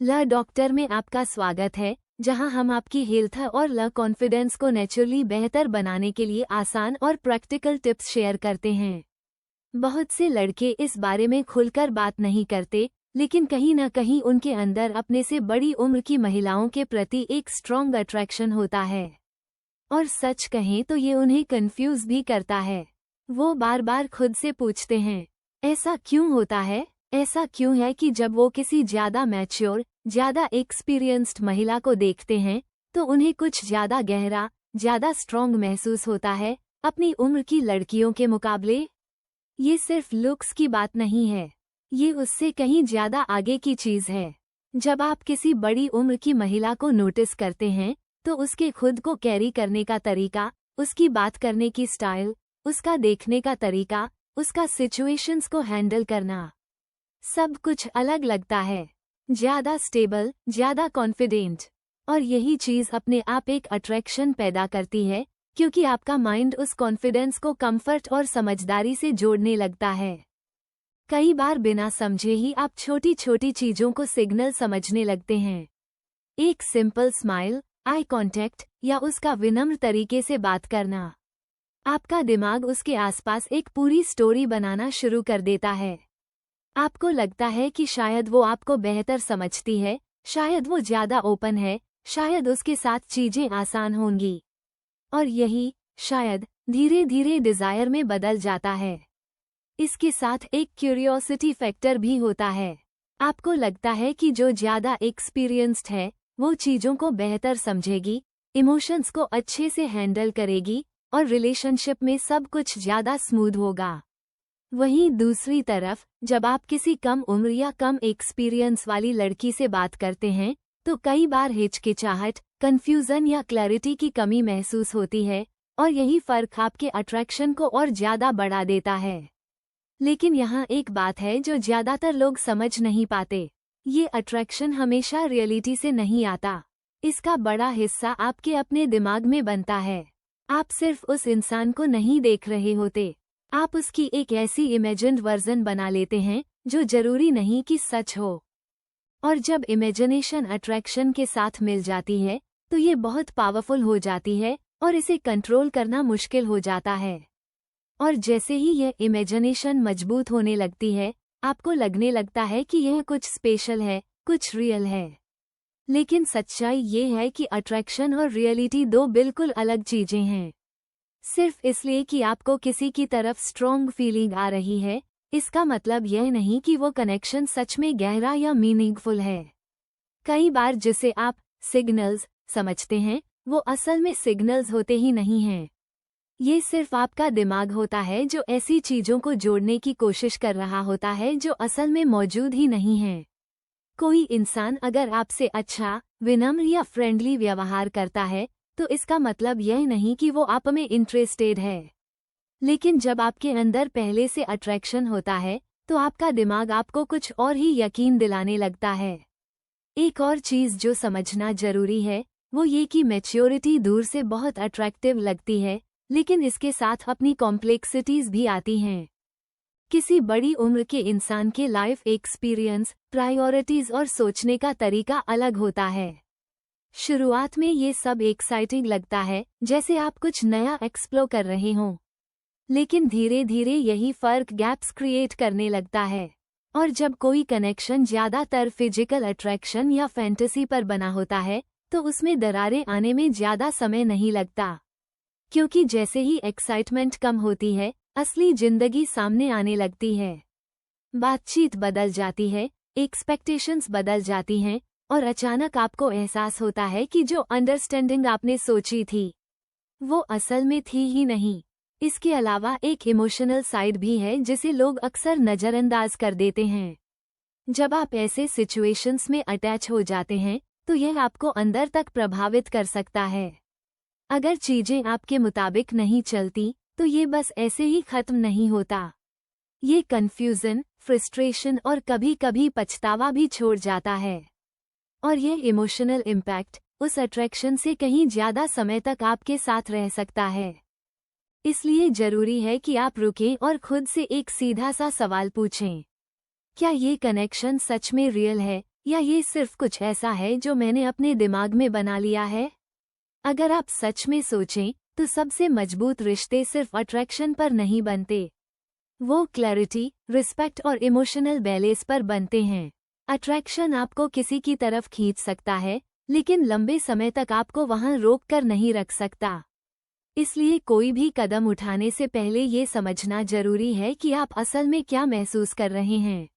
ल डॉक्टर में आपका स्वागत है, जहां हम आपकी हेल्थ और ल कॉन्फिडेंस को नेचुरली बेहतर बनाने के लिए आसान और प्रैक्टिकल टिप्स शेयर करते हैं। बहुत से लड़के इस बारे में खुलकर बात नहीं करते, लेकिन कहीं न कहीं उनके अंदर अपने से बड़ी उम्र की महिलाओं के प्रति एक स्ट्रॉन्ग अट्रैक्शन होता है। और सच कहें तो ये उन्हें कंफ्यूज भी करता है। वो बार बार खुद से पूछते हैं, ऐसा क्यों होता है? ऐसा क्यों है कि जब वो किसी ज्यादा मैच्योर, ज्यादा एक्सपीरियंस्ड महिला को देखते हैं, तो उन्हें कुछ ज्यादा गहरा, ज्यादा स्ट्रॉन्ग महसूस होता है अपनी उम्र की लड़कियों के मुकाबले? ये सिर्फ लुक्स की बात नहीं है, ये उससे कहीं ज्यादा आगे की चीज है। जब आप किसी बड़ी उम्र की महिला को नोटिस करते हैं, तो उसके खुद को कैरी करने का तरीका, उसकी बात करने की स्टाइल, उसका देखने का तरीका, उसका सिचुएशंस को हैंडल करना, सब कुछ अलग लगता है। ज्यादा स्टेबल, ज्यादा कॉन्फिडेंट। और यही चीज अपने आप एक अट्रैक्शन पैदा करती है, क्योंकि आपका माइंड उस कॉन्फिडेंस को कंफर्ट और समझदारी से जोड़ने लगता है। कई बार बिना समझे ही आप छोटी छोटी चीजों को सिग्नल समझने लगते हैं। एक सिंपल स्माइल, आई कांटेक्ट या उसका विनम्र तरीके से बात करना, आपका दिमाग उसके आसपास एक पूरी स्टोरी बनाना शुरू कर देता है। आपको लगता है कि शायद वो आपको बेहतर समझती है, शायद वो ज्यादा ओपन है, शायद उसके साथ चीजें आसान होंगी। और यही शायद धीरे धीरे डिजायर में बदल जाता है। इसके साथ एक क्यूरियोसिटी फैक्टर भी होता है। आपको लगता है कि जो ज्यादा एक्सपीरियंस्ड है, वो चीजों को बेहतर समझेगी, इमोशंस को अच्छे से हैंडल करेगी और रिलेशनशिप में सब कुछ ज्यादा स्मूथ होगा। वहीं दूसरी तरफ जब आप किसी कम उम्र या कम एक्सपीरियंस वाली लड़की से बात करते हैं, तो कई बार हिचकिचाहट, कंफ्यूजन या क्लैरिटी की कमी महसूस होती है, और यही फर्क आपके अट्रैक्शन को और ज्यादा बढ़ा देता है। लेकिन यहाँ एक बात है जो ज्यादातर लोग समझ नहीं पाते। ये अट्रैक्शन हमेशा रियलिटी से नहीं आता। इसका बड़ा हिस्सा आपके अपने दिमाग में बनता है। आप सिर्फ उस इंसान को नहीं देख रहे होते, आप उसकी एक ऐसी इमेजिन्ड वर्जन बना लेते हैं जो जरूरी नहीं कि सच हो। और जब इमेजिनेशन अट्रैक्शन के साथ मिल जाती है, तो ये बहुत पावरफुल हो जाती है और इसे कंट्रोल करना मुश्किल हो जाता है। और जैसे ही यह इमेजिनेशन मजबूत होने लगती है, आपको लगने लगता है कि यह कुछ स्पेशल है, कुछ रियल है। लेकिन सच्चाई ये है कि अट्रैक्शन और रियलिटी दो बिल्कुल अलग चीजें हैं। सिर्फ इसलिए कि आपको किसी की तरफ स्ट्रॉन्ग फीलिंग आ रही है, इसका मतलब यह नहीं कि वो कनेक्शन सच में गहरा या मीनिंगफुल है। कई बार जिसे आप सिग्नल्स समझते हैं, वो असल में सिग्नल्स होते ही नहीं हैं। ये सिर्फ आपका दिमाग होता है जो ऐसी चीजों को जोड़ने की कोशिश कर रहा होता है जो असल में मौजूद ही नहीं है। कोई इंसान अगर आपसे अच्छा, विनम्र या फ्रेंडली व्यवहार करता है, तो इसका मतलब यह नहीं कि वो आप में इंटरेस्टेड है। लेकिन जब आपके अंदर पहले से अट्रैक्शन होता है, तो आपका दिमाग आपको कुछ और ही यकीन दिलाने लगता है। एक और चीज जो समझना जरूरी है, वो ये कि मैच्योरिटी दूर से बहुत अट्रैक्टिव लगती है, लेकिन इसके साथ अपनी कॉम्प्लेक्सिटीज भी आती हैं। किसी बड़ी उम्र के इंसान के लाइफ एक्सपीरियंस, प्रायोरिटीज और सोचने का तरीका अलग होता है। शुरुआत में ये सब एक्साइटिंग लगता है, जैसे आप कुछ नया एक्सप्लोर कर रहे हों। लेकिन धीरे धीरे यही फर्क गैप्स क्रिएट करने लगता है। और जब कोई कनेक्शन ज्यादातर फिजिकल अट्रैक्शन या फैंटेसी पर बना होता है, तो उसमें दरारें आने में ज्यादा समय नहीं लगता। क्योंकि जैसे ही एक्साइटमेंट कम होती है, असली जिंदगी सामने आने लगती है। बातचीत बदल जाती है, एक्सपेक्टेशंस बदल जाती हैं, और अचानक आपको एहसास होता है कि जो अंडरस्टैंडिंग आपने सोची थी, वो असल में थी ही नहीं। इसके अलावा एक इमोशनल साइड भी है जिसे लोग अक्सर नज़रअंदाज कर देते हैं। जब आप ऐसे सिचुएशंस में अटैच हो जाते हैं, तो यह आपको अंदर तक प्रभावित कर सकता है। अगर चीजें आपके मुताबिक नहीं चलती, तो ये बस ऐसे ही खत्म नहीं होता। ये कंफ्यूजन, फ्रस्ट्रेशन और कभी कभी पछतावा भी छोड़ जाता है। और ये इमोशनल इम्पैक्ट उस अट्रैक्शन से कहीं ज्यादा समय तक आपके साथ रह सकता है। इसलिए जरूरी है कि आप रुकें और खुद से एक सीधा सा सवाल पूछें, क्या ये कनेक्शन सच में रियल है या ये सिर्फ कुछ ऐसा है जो मैंने अपने दिमाग में बना लिया है? अगर आप सच में सोचें तो सबसे मजबूत रिश्ते सिर्फ अट्रैक्शन पर नहीं बनते, वो क्लैरिटी, रिस्पेक्ट और इमोशनल बैलेंस पर बनते हैं। अट्रैक्शन आपको किसी की तरफ खींच सकता है, लेकिन लंबे समय तक आपको वहां रोक कर नहीं रख सकता। इसलिए कोई भी कदम उठाने से पहले ये समझना जरूरी है कि आप असल में क्या महसूस कर रहे हैं।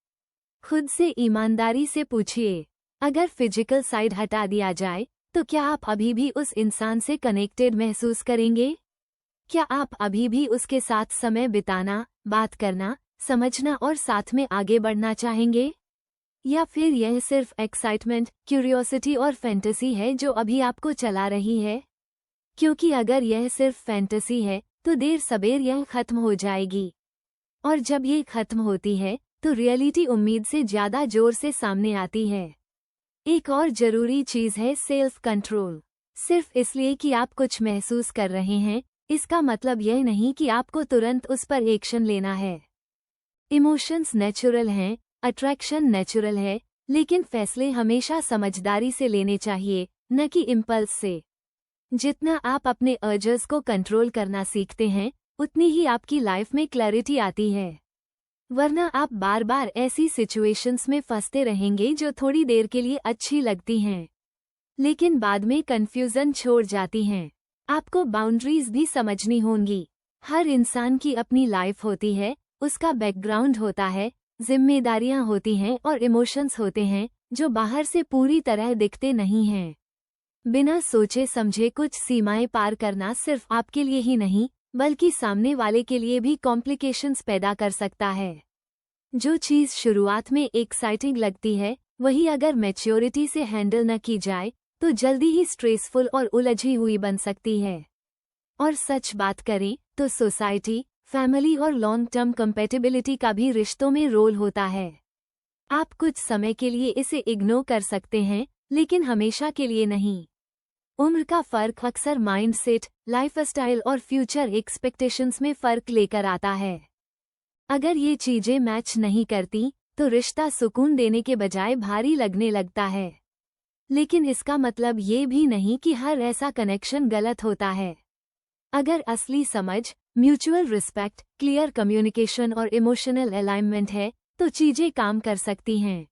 खुद से ईमानदारी से पूछिए, अगर फिजिकल साइड हटा दिया जाए तो क्या आप अभी भी उस इंसान से कनेक्टेड महसूस करेंगे? क्या आप अभी भी उसके साथ समय बिताना, बात करना, समझना और साथ में आगे बढ़ना चाहेंगे? या फिर यह सिर्फ एक्साइटमेंट, क्यूरियोसिटी और फैंटेसी है जो अभी आपको चला रही है? क्योंकि अगर यह सिर्फ फैंटेसी है तो देर सबेर यह खत्म हो जाएगी, और जब ये खत्म होती है तो रियलिटी उम्मीद से ज्यादा जोर से सामने आती है। एक और जरूरी चीज है सेल्फ कंट्रोल। सिर्फ इसलिए कि आप कुछ महसूस कर रहे हैं, इसका मतलब यह नहीं कि आपको तुरंत उस पर एक्शन लेना है। इमोशंस नेचुरल हैं, अट्रैक्शन नेचुरल है, लेकिन फैसले हमेशा समझदारी से लेने चाहिए, न कि इम्पल्स से। जितना आप अपने अर्जेस को कंट्रोल करना सीखते हैं, उतनी ही आपकी लाइफ में क्लैरिटी आती है। वरना आप बार बार ऐसी सिचुएशंस में फंसते रहेंगे जो थोड़ी देर के लिए अच्छी लगती हैं, लेकिन बाद में कंफ्यूजन छोड़ जाती हैं। आपको बाउंड्रीज भी समझनी होंगी। हर इंसान की अपनी लाइफ होती है, उसका बैकग्राउंड होता है, जिम्मेदारियां होती हैं और इमोशंस होते हैं जो बाहर से पूरी तरह दिखते नहीं हैं। बिना सोचे समझे कुछ सीमाएं पार करना सिर्फ आपके लिए ही नहीं, बल्कि सामने वाले के लिए भी कॉम्प्लिकेशंस पैदा कर सकता है। जो चीज़ शुरुआत में एक्साइटिंग लगती है, वही अगर मैच्योरिटी से हैंडल न की जाए तो जल्दी ही स्ट्रेसफुल और उलझी हुई बन सकती है। और सच बात करें तो सोसाइटी, फैमिली और लॉन्ग टर्म कंपैटिबिलिटी का भी रिश्तों में रोल होता है। आप कुछ समय के लिए इसे इग्नोर कर सकते हैं, लेकिन हमेशा के लिए नहीं। उम्र का फर्क अक्सर माइंडसेट, लाइफस्टाइल और फ्यूचर एक्सपेक्टेशंस में फर्क लेकर आता है। अगर ये चीजें मैच नहीं करती तो रिश्ता सुकून देने के बजाय भारी लगने लगता है। लेकिन इसका मतलब ये भी नहीं कि हर ऐसा कनेक्शन गलत होता है। अगर असली समझ, म्यूचुअल रिस्पेक्ट, क्लियर कम्युनिकेशन और इमोशनल अलाइनमेंट है तो चीजें काम कर सकती हैं।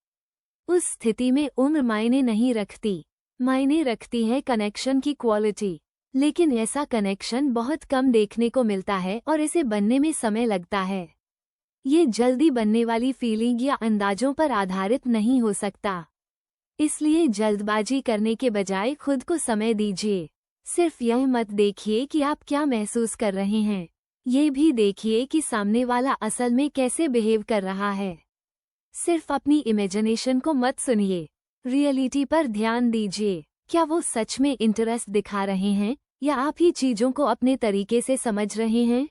उस स्थिति में उम्र मायने नहीं रखती, मायने रखती है कनेक्शन की क्वालिटी। लेकिन ऐसा कनेक्शन बहुत कम देखने को मिलता है और इसे बनने में समय लगता है। ये जल्दी बनने वाली फीलिंग या अंदाजों पर आधारित नहीं हो सकता। इसलिए जल्दबाजी करने के बजाय खुद को समय दीजिए। सिर्फ यह मत देखिए कि आप क्या महसूस कर रहे हैं, ये भी देखिए कि सामने वाला असल में कैसे बिहेव कर रहा है। सिर्फ अपनी इमेजिनेशन को मत सुनिए, रियलिटी पर ध्यान दीजिए। क्या वो सच में इंटरेस्ट दिखा रहे हैं या आप ही चीजों को अपने तरीके से समझ रहे हैं?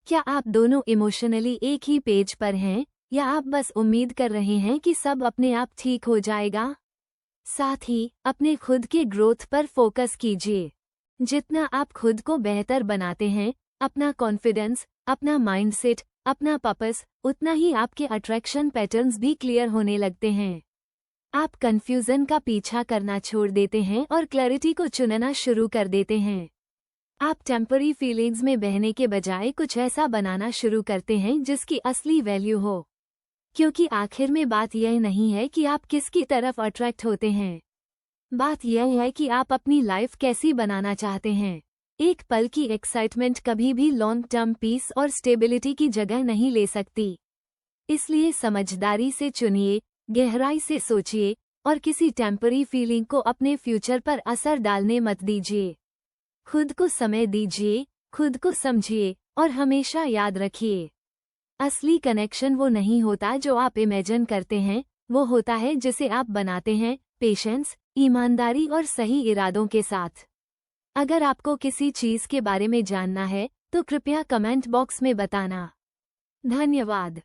क्या आप दोनों इमोशनली एक ही पेज पर हैं या आप बस उम्मीद कर रहे हैं कि सब अपने आप ठीक हो जाएगा? साथ ही अपने खुद के ग्रोथ पर फोकस कीजिए। जितना आप खुद को बेहतर बनाते हैं, अपना कॉन्फिडेंस, अपना माइंडसेट, अपना पर्पस, उतना ही आपके अट्रैक्शन पैटर्न्स भी क्लियर होने लगते हैं। आप कंफ्यूजन का पीछा करना छोड़ देते हैं और क्लैरिटी को चुनना शुरू कर देते हैं। आप टेम्पररी फीलिंग्स में बहने के बजाय कुछ ऐसा बनाना शुरू करते हैं जिसकी असली वैल्यू हो। क्योंकि आखिर में बात यह नहीं है कि आप किसकी तरफ अट्रैक्ट होते हैं, बात यह है कि आप अपनी लाइफ कैसी बनाना चाहते हैं। एक पल की एक्साइटमेंट कभी भी लॉन्ग टर्म पीस और स्टेबिलिटी की जगह नहीं ले सकती। इसलिए समझदारी से चुनिए, गहराई से सोचिए और किसी टेम्पररी फीलिंग को अपने फ्यूचर पर असर डालने मत दीजिए। खुद को समय दीजिए, खुद को समझिए और हमेशा याद रखिए, असली कनेक्शन वो नहीं होता जो आप इमेजिन करते हैं, वो होता है जिसे आप बनाते हैं, पेशेंस, ईमानदारी और सही इरादों के साथ। अगर आपको किसी चीज़ के बारे में जानना है तो कृपया कमेंट बॉक्स में बताना। धन्यवाद।